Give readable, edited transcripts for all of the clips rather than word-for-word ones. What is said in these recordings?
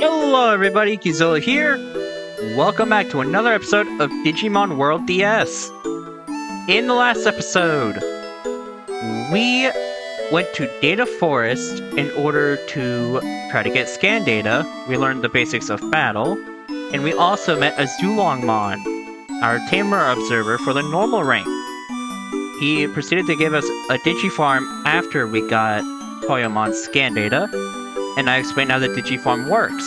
Hello everybody, Kizilla here. Welcome back to another episode of Digimon World DS. In the last episode, we went to Data Forest in order to try to get scan data. We learned the basics of battle, and we also met a Zulongmon, our Tamer observer for the normal rank. He proceeded to give us a Digifarm after we got Toyomon's scan data, and I explained how the Digifarm works.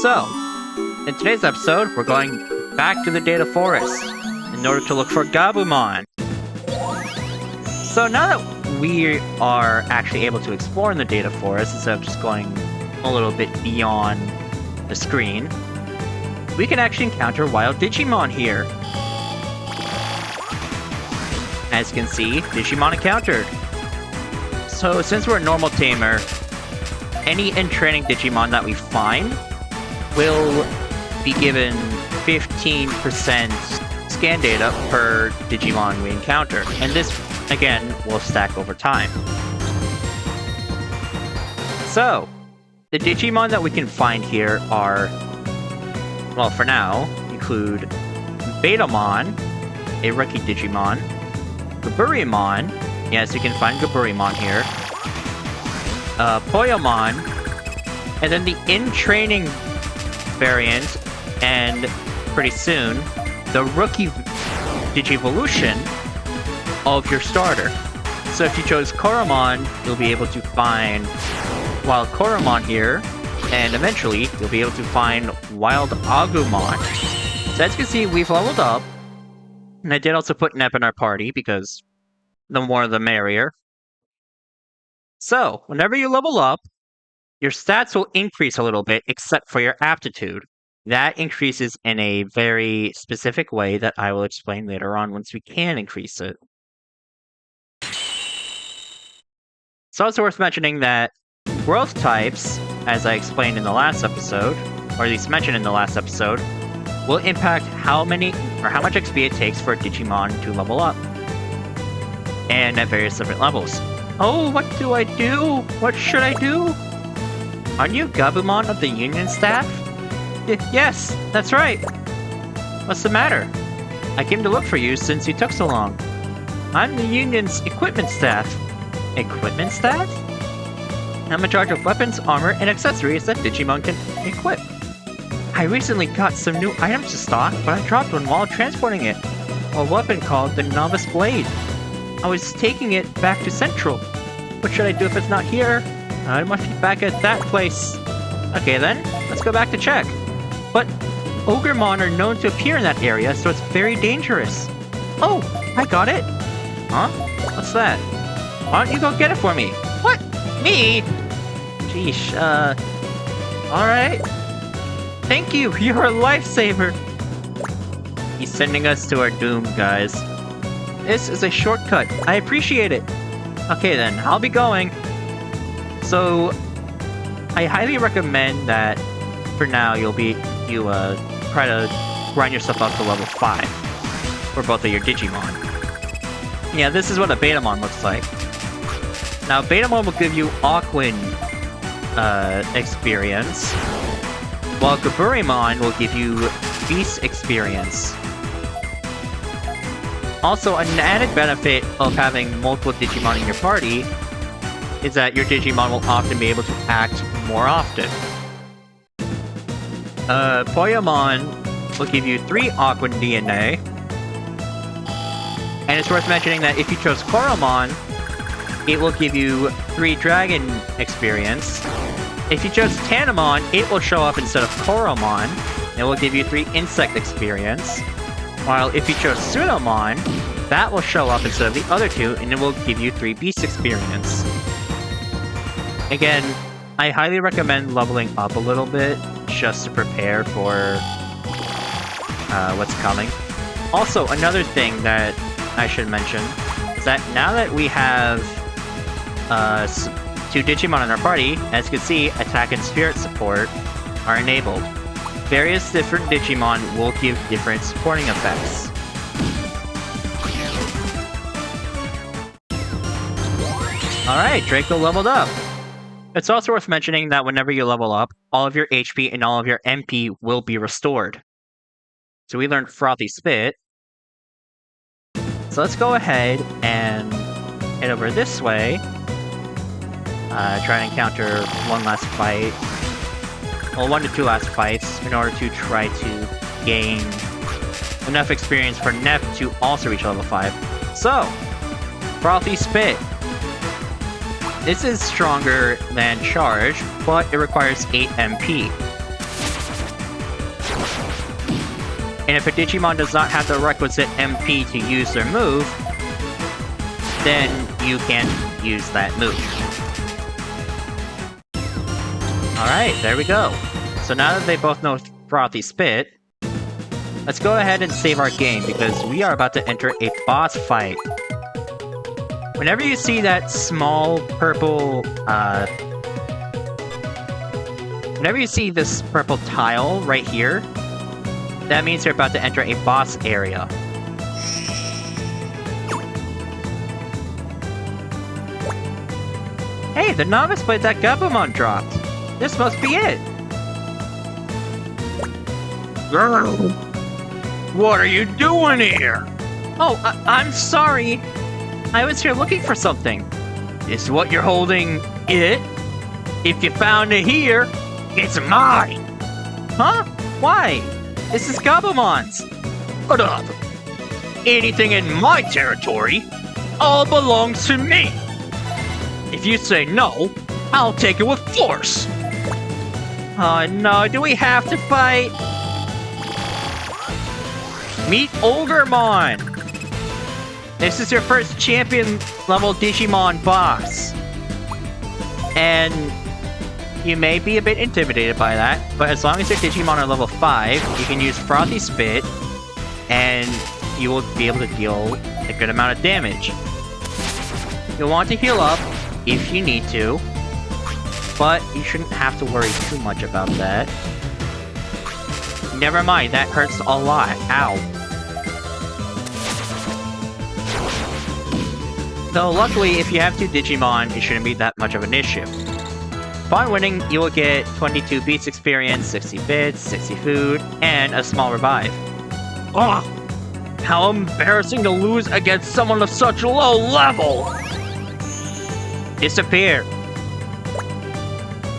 So, in today's episode, we're going back to the Data Forest in order to look for Gabumon. So now that we are actually able to explore in the Data Forest instead of just going a little bit beyond the screen, we can actually encounter wild Digimon here. As you can see, Digimon encountered. So since we're a normal tamer, any in-training Digimon that we find will be given 15% scan data per Digimon we encounter. And this, again, will stack over time. So, the Digimon that we can find here are, well, for now, include Betamon, a rookie Digimon, Gaburimon. Yes, you can find Gaburimon here. Poyomon, and then the in-training variant, and pretty soon, the rookie Digivolution of your starter. So if you chose Koromon, you'll be able to find Wild Koromon here, and eventually, you'll be able to find Wild Agumon. So as you can see, we've leveled up, and I did also put Nep in our party, because the more the merrier. So, whenever you level up, your stats will increase a little bit, except for your aptitude. That increases in a very specific way that I will explain later on once we can increase it. It's also worth mentioning that growth types, as I explained in the last episode, or at least mentioned in the last episode, will impact how much XP it takes for a Digimon to level up. And at various different levels. Oh, what do I do? What should I do? Aren't you Gabumon of the Union staff? Yes, that's right. What's the matter? I came to look for you since you took so long. I'm the Union's equipment staff. Equipment staff? I'm in charge of weapons, armor, and accessories that Digimon can equip. I recently got some new items to stock, but I dropped one while transporting it. A weapon called the Novice Blade. I was taking it back to Central. What should I do if it's not here? I must be back at that place. Okay then, let's go back to check. But Ogremon are known to appear in that area, so it's very dangerous. Oh, I got it. Huh? What's that? Why don't you go get it for me? What? Me? Sheesh, alright. Thank you, you're a lifesaver. He's sending us to our doom, guys. This is a shortcut. I appreciate it. Okay then, I'll be going. So, I highly recommend that for now you try to grind yourself up to level 5 for both of your Digimon. Yeah, this is what a Betamon looks like. Now, Betamon will give you Aquan experience, while Gaburimon will give you Beast experience. Also, an added benefit of having multiple Digimon in your party is that your Digimon will often be able to act more often. Poyomon will give you 3 Aquan DNA. And it's worth mentioning that if you chose Koromon, it will give you 3 Dragon experience. If you chose Tanamon, it will show up instead of Koromon. It will give you 3 Insect experience. While if you chose Sunomon, that will show up instead of the other 2, and it will give you 3 Beast experience. Again, I highly recommend leveling up a little bit, just to prepare for what's coming. Also, another thing that I should mention is that now that we have 2 Digimon in our party, as you can see, Attack and Spirit support are enabled. Various different Digimon will give different supporting effects. Alright, Draco leveled up. It's also worth mentioning that whenever you level up, all of your HP and all of your MP will be restored. So we learned Frothy Spit. So let's go ahead and head over this way. Try and encounter one last fight. Well, 1 to 2 last fights in order to try to gain enough experience for Neff to also reach level 5. So, Frothy Spit. This is stronger than Charge, but it requires 8 MP. And if a Digimon does not have the requisite MP to use their move, then you can't use that move. Alright, there we go. So now that they both know Frothy Spit, let's go ahead and save our game because we are about to enter a boss fight. Whenever you see that small purple, whenever you see this purple tile right here, that means you're about to enter a boss area. Hey, the novice blade that Gabumon dropped! This must be it! Girl, what are you doing here? Oh, I'm sorry! I was here looking for something. Is what you're holding it? If you found it here, it's mine! Huh? Why? This is Gabumon's! Shut up! Anything in my territory all belongs to me! If you say no, I'll take it with force! Oh no, do we have to fight? Meet Ogremon! This is your first champion level Digimon boss. And you may be a bit intimidated by that, but as long as your Digimon are level 5, you can use Frothy Spit, and you will be able to deal a good amount of damage. You'll want to heal up if you need to, but you shouldn't have to worry too much about that. Never mind, that hurts a lot. Ow. Though luckily, if you have 2 Digimon, it shouldn't be that much of an issue. Upon winning, you will get 22 beats experience, 60 bits, 60 food, and a small revive. Ugh! How embarrassing to lose against someone of such low level! Disappear!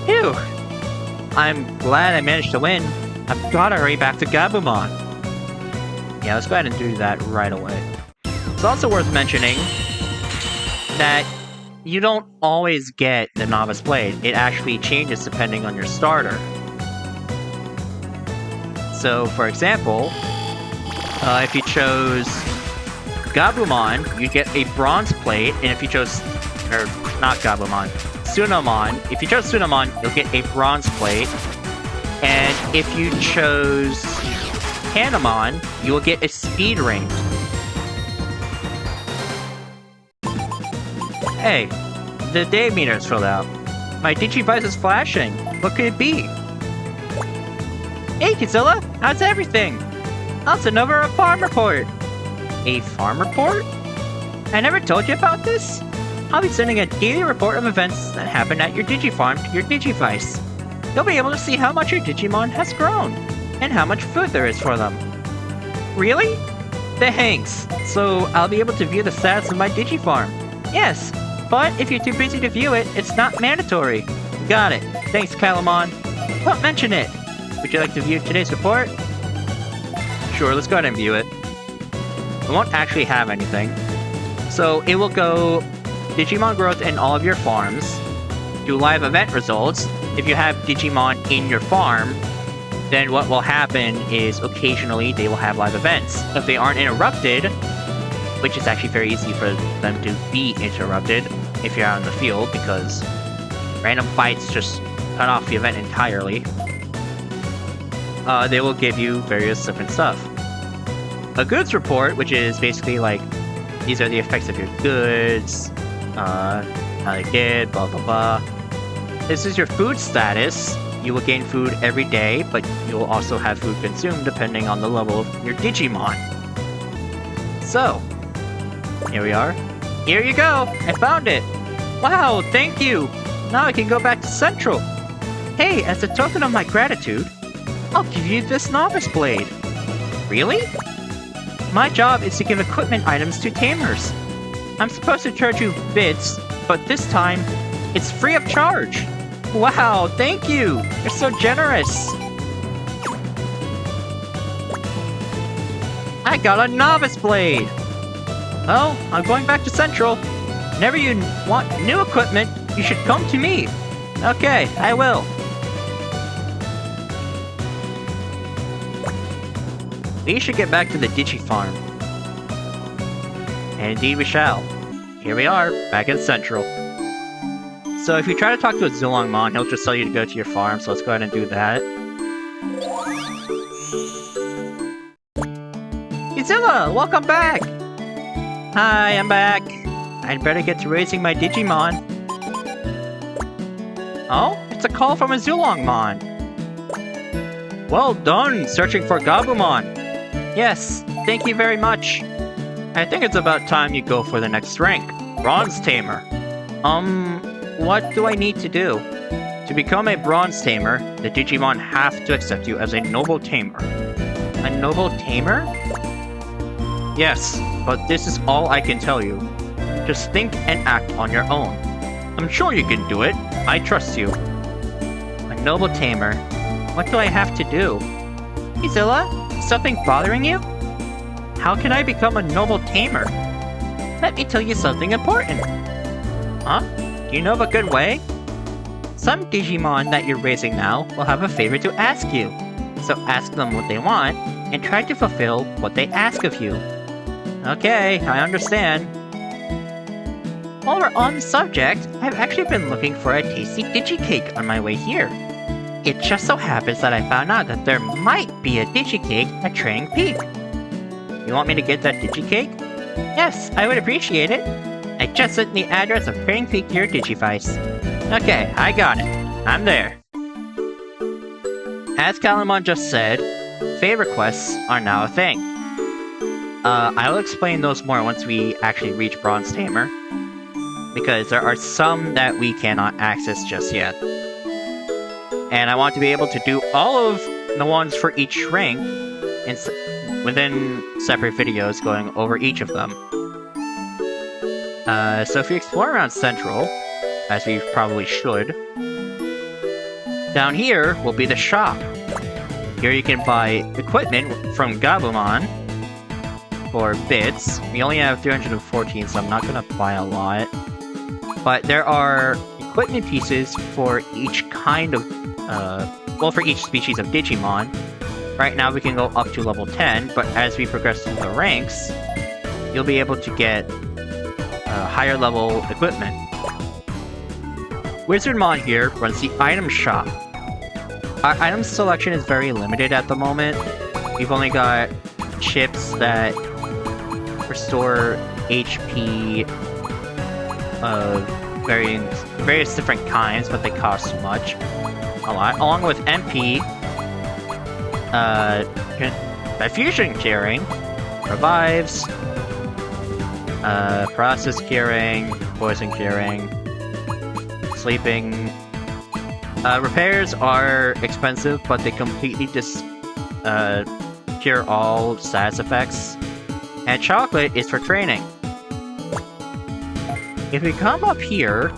Phew! I'm glad I managed to win. I've got to hurry back to Gabumon. Yeah, let's go ahead and do that right away. It's also worth mentioning that you don't always get the Novice Blade. It actually changes depending on your starter. So, for example, if you chose Gabumon, you get a Bronze Plate, and if you chose... or, not Gabumon, Tsunomon. If you chose Tsunomon, you'll get a Bronze Plate. And if you chose Hanamon, you will get a Speed Ring. Hey, the day meter's filled out. My Digivice is flashing. What could it be? Hey, Kizilla! How's everything? I'll send over a farm report. A farm report? I never told you about this? I'll be sending a daily report of events that happen at your Digifarm to your Digivice. You'll be able to see how much your Digimon has grown, and how much food there is for them. Really? Thanks! So, I'll be able to view the status of my Digifarm. Yes, but if you're too busy to view it, it's not mandatory. Got it. Thanks, Calamon. Don't mention it. Would you like to view today's report? Sure, let's go ahead and view it. It won't actually have anything. So, it will go Digimon growth in all of your farms, do live event results. If you have Digimon in your farm, then what will happen is occasionally they will have live events. If they aren't interrupted, which is actually very easy for them to be interrupted if you're out in the field, because random fights just cut off the event entirely, they will give you various different stuff. A goods report, which is basically like, these are the effects of your goods, how they did, blah blah blah. This is your food status. You will gain food every day, but you will also have food consumed depending on the level of your Digimon. So, here we are. Here you go! I found it! Wow, thank you! Now I can go back to Central. Hey, as a token of my gratitude, I'll give you this novice blade. Really? My job is to give equipment items to tamers. I'm supposed to charge you bits, but this time, it's free of charge. Wow, thank you! You're so generous! I got a novice blade! Well, I'm going back to Central. Whenever you want new equipment, you should come to me. Okay, I will. We should get back to the Digi Farm. And indeed we shall. Here we are, back in Central. So if you try to talk to a Zulongmon, he'll just tell you to go to your farm, so let's go ahead and do that. Izilla, welcome back! Hi, I'm back. I'd better get to raising my Digimon. Oh, it's a call from a Zulongmon. Well done, searching for Gabumon. Yes, thank you very much. I think it's about time you go for the next rank, Bronze Tamer. What do I need to do? To become a Bronze Tamer, the Digimon have to accept you as a Noble Tamer. A Noble Tamer? Yes, but this is all I can tell you. Just think and act on your own. I'm sure you can do it. I trust you. A Noble Tamer? What do I have to do? Izilla, is something bothering you? How can I become a Noble Tamer? Let me tell you something important. Huh? Do you know of a good way? Some Digimon that you're raising now will have a favor to ask you. So ask them what they want, and try to fulfill what they ask of you. Okay, I understand. While we're on the subject, I've actually been looking for a tasty Digicake on my way here. It just so happens that I found out that there might be a Digicake at Training Peak. You want me to get that Digicake? Yes, I would appreciate it. I just sent the address of Training Peak to your Digivice. Okay, I got it. I'm there. As Calamon just said, favor quests are now a thing. I'll explain those more once we actually reach Bronze Tamer, because there are some that we cannot access just yet. And I want to be able to do all of the ones for each rank within separate videos going over each of them. So if you explore around Central, as we probably should, down here will be the shop. Here you can buy equipment from Gabumon for bits. We only have 314, so I'm not gonna buy a lot. But there are equipment pieces for each kind of, for each species of Digimon. Right now we can go up to level 10, but as we progress through the ranks, you'll be able to get higher level equipment. Wizardmon here runs the item shop. Our item selection is very limited at the moment. We've only got chips that restore HP of various different kinds, but they cost too much. A lot. Along with MP, Diffusion Curing, Revives, Process Curing, Poison Curing, Sleeping. Repairs are expensive, but they completely cure all status effects. And Chocolate is for training. If we come up here,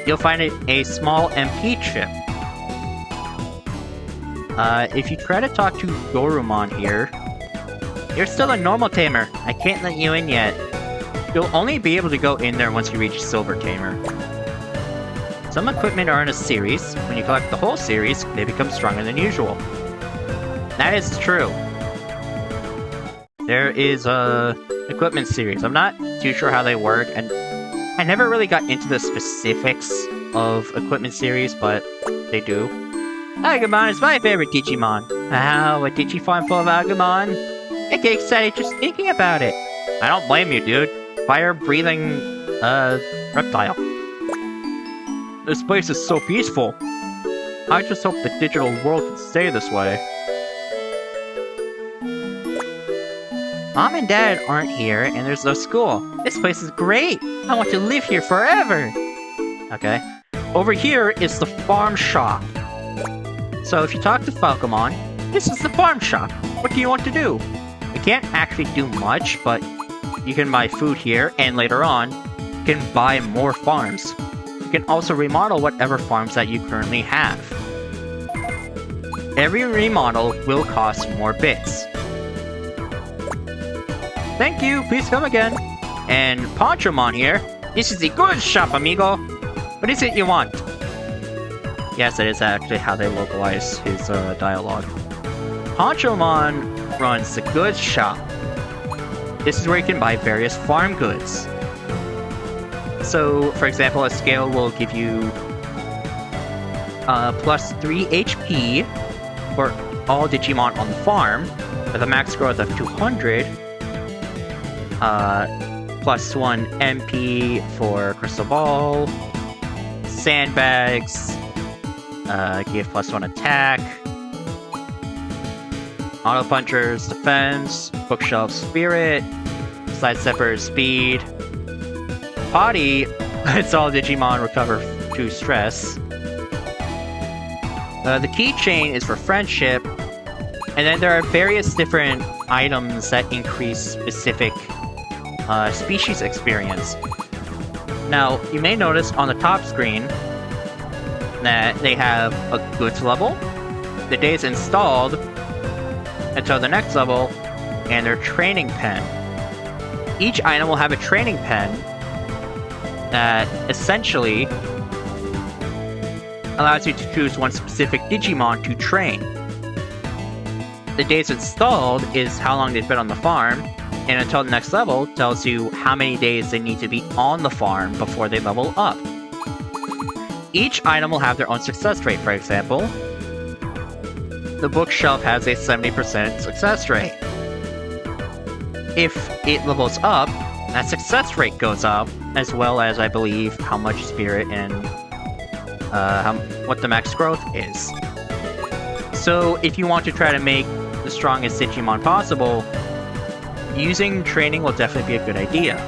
you'll find a small MP chip. If you try to talk to Dorumon here, you're still a normal tamer. I can't let you in yet. You'll only be able to go in there once you reach Silver Tamer. Some equipment are in a series. When you collect the whole series, they become stronger than usual. That is true. There is a equipment series. I'm not too sure how they work, and I never really got into the specifics of equipment series, but they do. Agumon is my favorite Digimon. Wow, a Digifarm full of Agumon? I get excited just thinking about it. I don't blame you, dude. Fire-breathing, reptile. This place is so peaceful. I just hope the digital world can stay this way. Mom and Dad aren't here, and there's no school. This place is great! I want to live here forever. Okay. Over here is the farm shop. So if you talk to Falcomon, this is the farm shop. What do you want to do? You can't actually do much, but you can buy food here, and later on, you can buy more farms. You can also remodel whatever farms that you currently have. Every remodel will cost more bits. Thank you, please come again. And Ponchomon here. This is the goods shop, amigo. What is it you want? Yes, that is actually how they localize his dialogue. Ponchomon runs the goods shop. This is where you can buy various farm goods. So, for example, a scale will give you plus 3 HP for all Digimon on the farm, with a max growth of 200, plus 1 MP for Crystal Ball, Sandbags, give plus 1 attack, Auto Punchers, Defense, Bookshelf Spirit, Sidestepper Speed, Potty lets all Digimon recover 2 stress. The keychain is for friendship, and then there are various different items that increase specific species experience. Now, you may notice on the top screen that they have a goods level, the days installed until the next level, and their training pen. Each item will have a training pen that essentially allows you to choose one specific Digimon to train. The days installed is how long they've been on the farm, and until the next level tells you how many days they need to be on the farm before they level up. Each item will have their own success rate. For example, the bookshelf has a 70% success rate. If it levels up, that success rate goes up, as well as, I believe, how much spirit and what the max growth is. So if you want to try to make the strongest Digimon possible, using training will definitely be a good idea.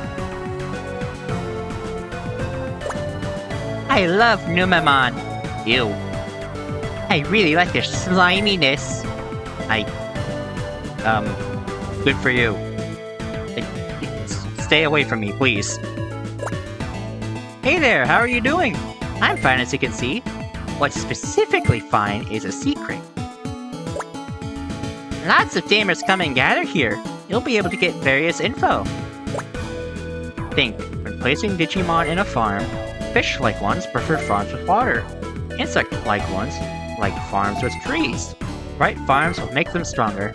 I love Numemon. Ew. I really like their sliminess. Good for you. Stay away from me, please. Hey there, how are you doing? I'm fine, as you can see. What's specifically fine is a secret. Lots of tamers come and gather here. You'll be able to get various info. Think, when placing Digimon in a farm, fish-like ones prefer farms with water. Insect-like ones like farms with trees. Right farms will make them stronger.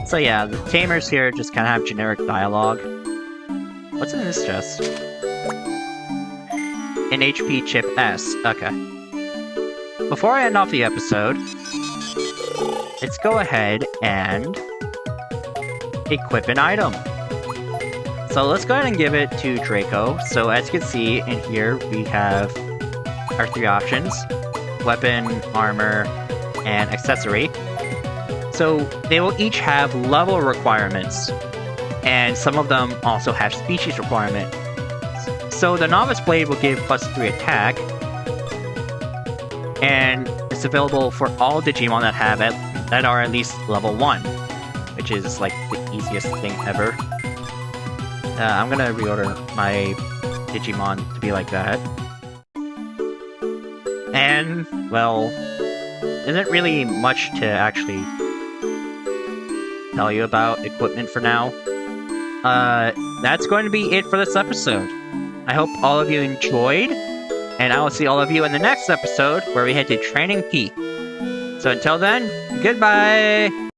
So yeah, the tamers here just kind of have generic dialogue. What's in this chest? An HP chip S. Okay. Before I end off the episode, let's go ahead and equip an item. So let's go ahead and give it to Draco. So as you can see in here, we have our 3 options: weapon, armor, and accessory. So they will each have level requirements, and some of them also have species requirement. So the Novice Blade will give plus 3 attack, and it's available for all Digimon that are at least level 1, which is like the easiest thing ever. I'm gonna reorder my Digimon to be like that. And, well, isn't really much to actually tell you about equipment for now. That's going to be it for this episode. I hope all of you enjoyed, and I will see all of you in the next episode where we head to Training Peak. So until then, goodbye!